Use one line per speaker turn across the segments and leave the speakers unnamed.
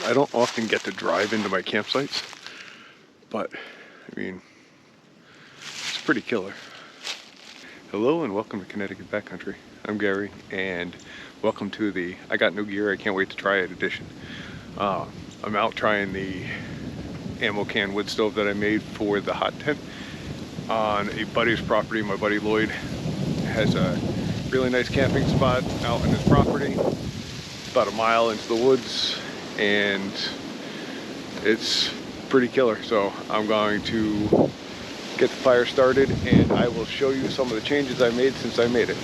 I don't often get to drive into my campsites, but I mean, it's pretty killer. Hello and welcome to Connecticut Backcountry. I'm Gary and welcome to the I Got New Gear, I Can't Wait to Try It edition. I'm out trying the ammocan wood stove that I made for the hot tent on a buddy's property. My buddy Lloyd has a really nice camping spot out in his property. It's about a mile into the woods and it's pretty killer. So I'm going to get the fire started and I will show you some of the changes I made since I made it.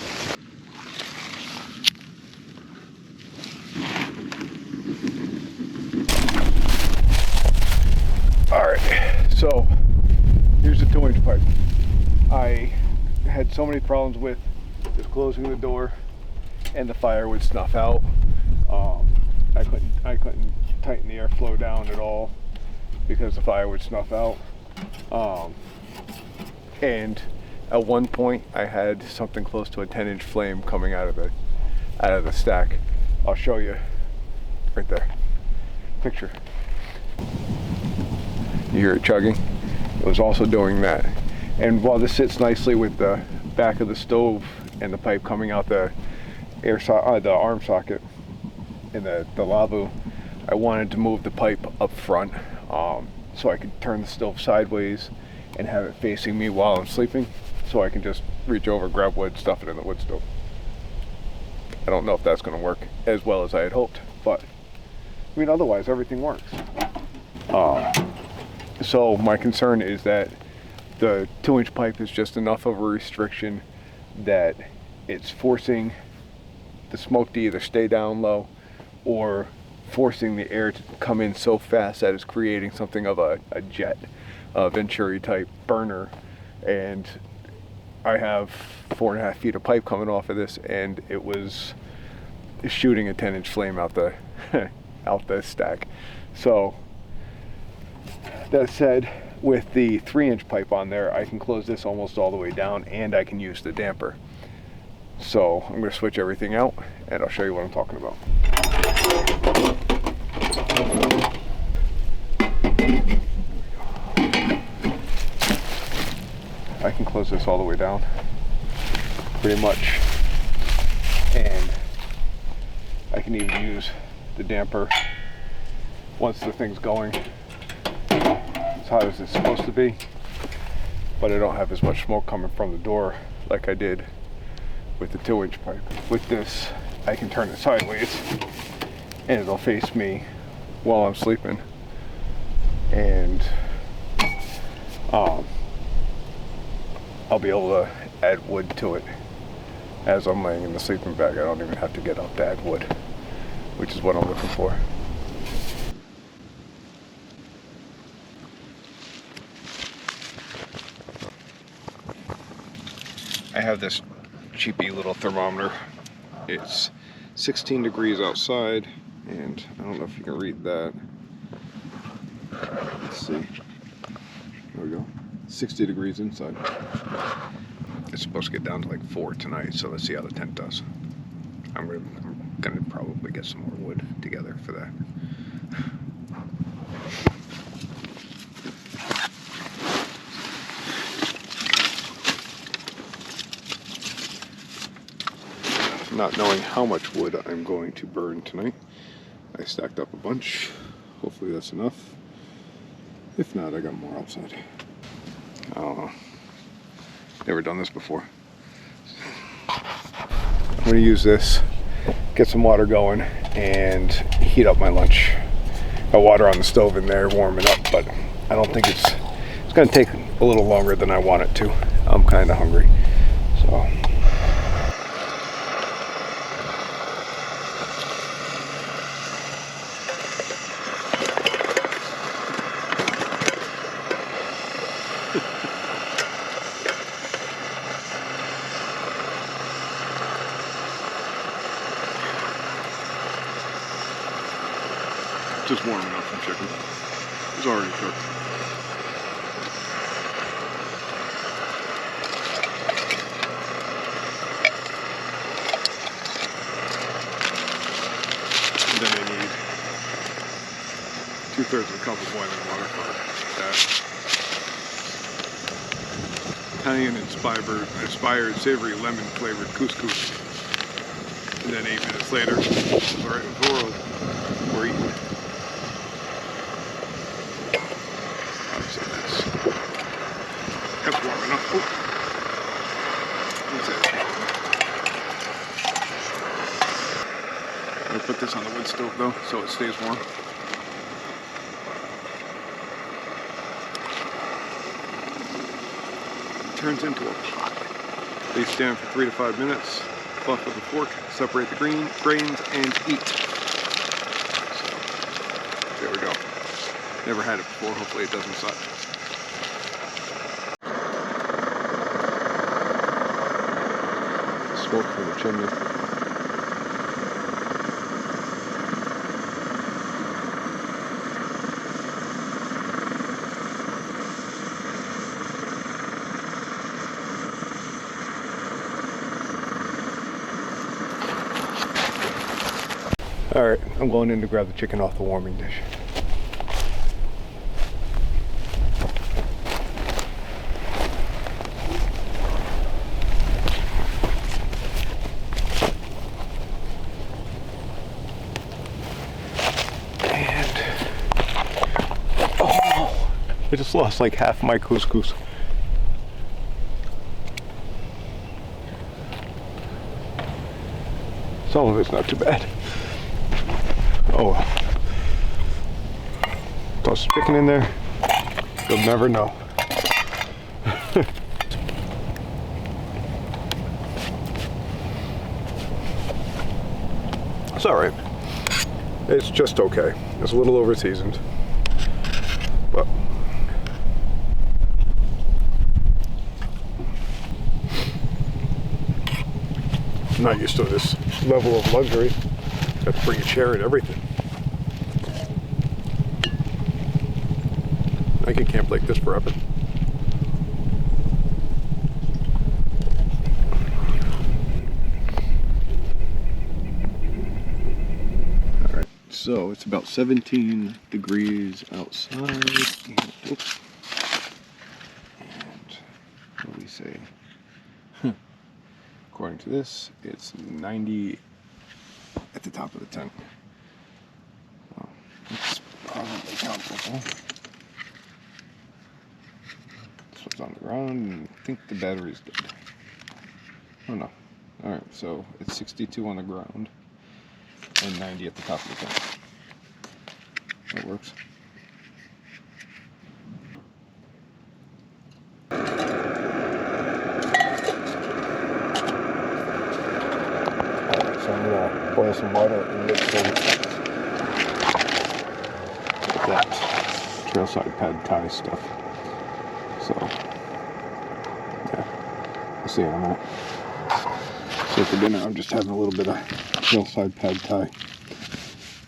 Alright, so here's the 2-inch pipe. I had so many problems with just closing the door and the fire would snuff out. I couldn't tighten the airflow down at all because the fire would snuff out. And at one point I had something close to a 10-inch flame coming out of the stack. I'll show you right there. Picture. You hear it chugging? It was also doing that. And while this sits nicely with the back of the stove and the pipe coming out the arm socket in the Lavvu, I wanted to move the pipe up front so I could turn the stove sideways and have it facing me while I'm sleeping, so I can just reach over, grab wood, stuff it in the wood stove. I don't know if that's going to work as well as I had hoped, but I mean, otherwise everything works. So my concern is that the 2-inch pipe is just enough of a restriction that it's forcing the smoke to either stay down low or forcing the air to come in so fast that it's creating something of a jet, a Venturi type burner. And I have 4.5 feet of pipe coming off of this and it was shooting a 10-inch flame out the out the stack. So that said, with the 3-inch pipe on there, I can close this almost all the way down and I can use the damper. So I'm going to switch everything out and I'll show you what I'm talking about. I can close this all the way down pretty much, and I can even use the damper once the thing's going as hot as it's supposed to be, but I don't have as much smoke coming from the door like I did with the 2-inch pipe. With this, I can turn it sideways and it'll face me while I'm sleeping, and I'll be able to add wood to it as I'm laying in the sleeping bag. I don't even have to get up to add wood, which is what I'm looking for. I have this cheapy little thermometer. It's 16 degrees outside, and I don't know if you can read that. Let's see. There we go. 60 degrees inside. It's supposed to get down to like 4 tonight, so let's see how the tent does. I'm gonna probably get some more wood together for that. Not knowing how much wood I'm going to burn tonight, I stacked up a bunch. Hopefully that's enough. If not, I got more outside. I don't know. Never done this before. I'm going to use this, get some water going, and heat up my lunch. Got water on the stove in there, warm it up, but I don't think it's going to take a little longer than I want it to. I'm kind of hungry, so. Just warming up some chicken. It's already cooked. And then I need 2/3 of a cup of boiling water for that. Italian-inspired savory lemon-flavored couscous. And then 8 minutes later, alright with the world, we're eating. Obviously that's kept warm enough. Oh. I'm gonna put this on the wood stove though, so it stays warm. Turns into a pot. They stand for 3 to 5 minutes. Fluff with a fork, separate the grains, and eat. So, there we go. Never had it before. Hopefully it doesn't suck. Smoke from the chimney. Alright, I'm going in to grab the chicken off the warming dish. And oh, I just lost like half my couscous. Some of it's not too bad. Oh well. Toss the chicken in there. You'll never know. It's alright. It's just okay. It's a little over seasoned. But I'm not used to this level of luxury. Got to bring a chair and everything. I could camp like this forever. Alright, so it's about 17 degrees outside. And, oops. And what do we say? According to this, it's 90 at the top of the tent. Well, it's probably comparable. This one's on the ground, and I think the battery's dead. Oh no. Alright, so it's 62 on the ground and 90 at the top of the tent. That works. Alright, so I'm gonna boil some water and mix some with that trailside pad thai stuff. So, yeah, we'll see in a minute. So for dinner, I'm just having a little bit of trailside pad thai,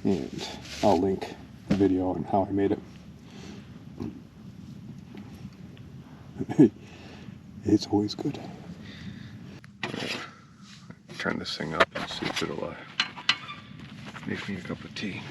and I'll link the video on how I made it. It's always good. Turn this thing up and see if it'll make me a cup of tea.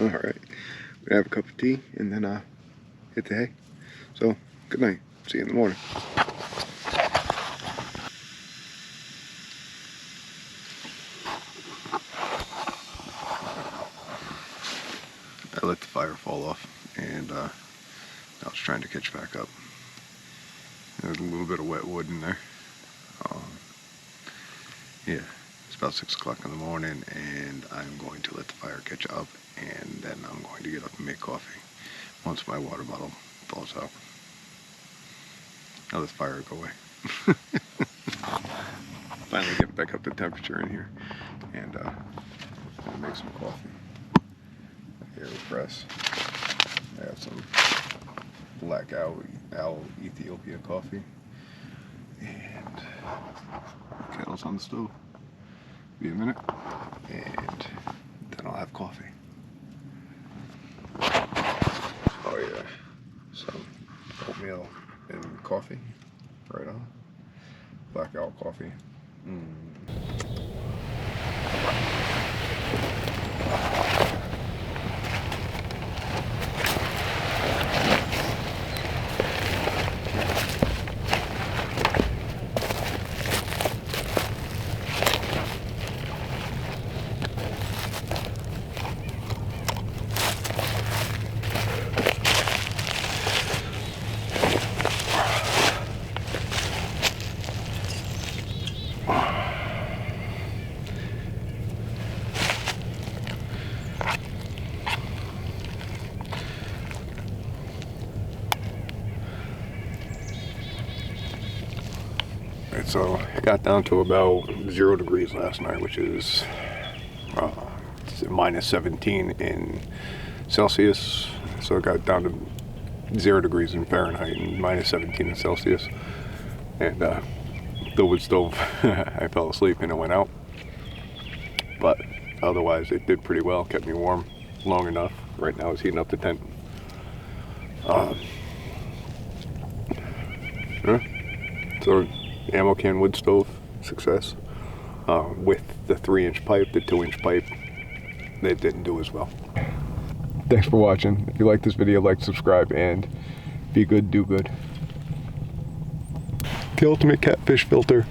Alright, we have a cup of tea and then hit the hay. So, good night. See you in the morning. I let the fire fall off, and now it's trying to catch back up. There's a little bit of wet wood in there. Yeah, it's about 6 o'clock in the morning, and I'm going to let the fire catch up, and then I'm going to get up and make coffee once my water bottle thaws out. Now this fire go away. Finally get back up to temperature in here, and I'll make some coffee. AirPress. I have some Black Owl Ethiopia coffee, and kettle's on the stove. Be a minute, and then I'll have coffee. Oh yeah, some oatmeal and coffee, right on. Black Owl coffee. So it got down to about 0 degrees last night, which is minus 17 in Celsius. So it got down to 0 degrees in Fahrenheit and minus 17 in Celsius. And the wood stove, I fell asleep and it went out. But otherwise it did pretty well, kept me warm long enough. Right now it's heating up the tent. So ammocan wood stove, success. With the 3-inch pipe, the 2-inch pipe, they didn't do as well. Thanks for watching. If you like this video, like, subscribe, and be good, do good. The ultimate catfish filter.